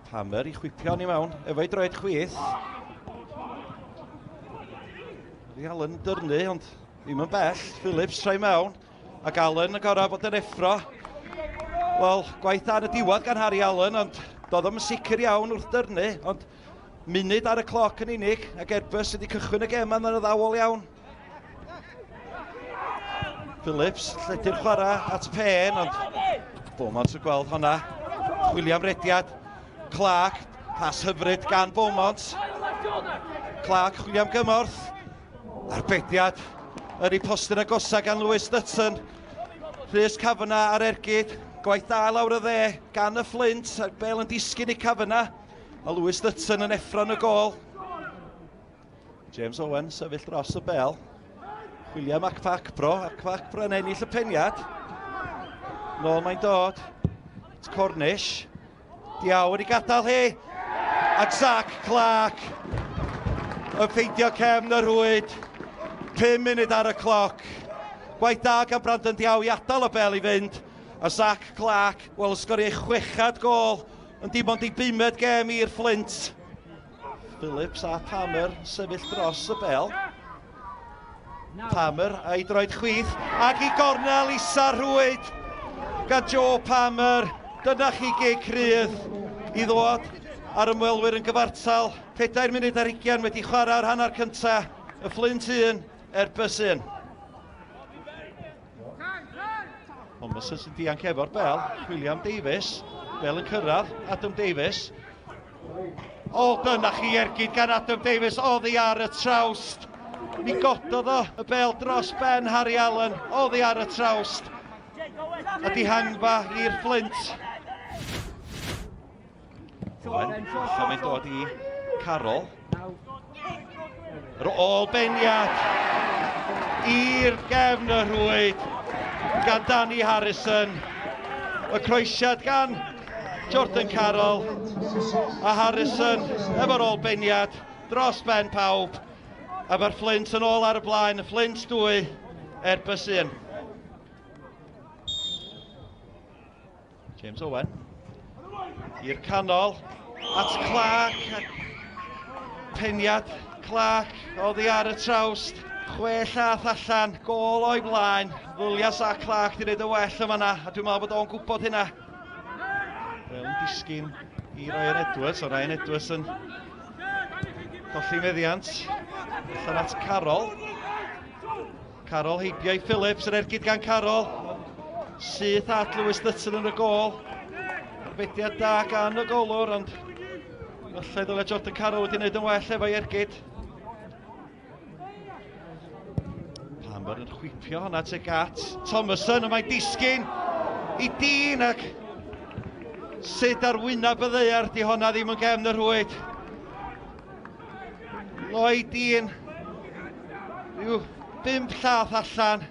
Palmer I chwipio ni mewn, efo'i droed chwith. Di Allen yn dyrnu, ond ddim yn bell. Phillips troi mewn, ac Allen yn gorau bod yn effro. Wel, gwaith ar y diwedd gan Harry Allen, ond doedd o'n sicr iawn wrth dyrnu, ond munud ar y cloc yn unig, ac Airbus wedi cychwyn y gem yn y ddawol iawn. Phillips, lledu'r chwarae at Pen, ond Beaumont yn gweld honna. Chwilio am rediad. Clark, pas hyfryd gan Beaumont. Clark, chwilio am gymorth. Arbediad, yr I postyn agosa gan Lewis Dutton. Rhys Kavanagh ar ergyd. Gwaith da lawr y dde gan y Fflint. Bale yn disgyn I Kavanagh. A Lewis Dutton yn effro yn y gol. James Owen sefyll dros y Bale. Chwilio am Uchafbwyntiau. Uchafbwyntiau yn ennill y peniad. Nôl mae'n dod. It's Cornish. Diaw wedi gadael hi. Ac Zach Clark. Yn ffeindio cefn y rwyd. 5 munud ar y cloc. Gwaith da gan Brandon Diaw I adael y Bale I fynd. A Zach Clark, wel, sgorio ei chwechad gol. Yn dim ond I 5 gem i'r Flint. Phillips a Palmer sefyll dros y Bale. Palmer a'i droed chwith. Ac I gornel isa rwyd. Gan Joe Palmer. Dyna chi gig crydd I ddod ar ymwelwyr yn gyfartal. 4 munud ar 20 wedi chwarae'r hanner cynta. Y Flint 1, Airbus 1. Thomas yn dianc efo'r Bale. Chwilio am Davies. Bale yn cyrraedd. Adam Davies. O, dyna chi ergyd gan Adam Davies. Oddi ar y trawst. Mi gododd o y Bale dros ben Harry Allen. Oddi ar y trawst. A di hangfa i'r Flint. Owen, mae'n dod I Carroll. Yr ôl beniad i'r gefn y rwyd gan Danny Harrison. Y croesiad gan Jordan Carroll. A Harrison efo'r ôl beniad dros ben pawb. A mae'r Flint yn ôl ar y blaen. Y Flint 2, Airbus 1. James Owen. I'r canol. At Clark. Peniad Clark. Oddi ar y trawst. 6 llath allan. Gol o'i blaen. Ddwlia Zach Clark di wneud y well yma na. A dwi'n meddwl bod o'n gwybod hynna. Fel yn disgyn I Ryan Edwards. O Ryan Edwards yn colli meddiant. Allan at Carroll. Carroll heibio I Phillips. Yr ergyd gan Carroll. Syth at Lewis Dutton yn y gol. Arbediad da gan y golwr, ond falle ddylai Jordan Carroll wedi wneud yn well efo'i ergyd. Palmer yn chwipio honna tuag at Thomason, a mae'n disgyn I dyn ac sut ar wyneb y ddaear di honna ddim yn gefn y rwyd. Lloyd dyn, ryw 5 llath allan.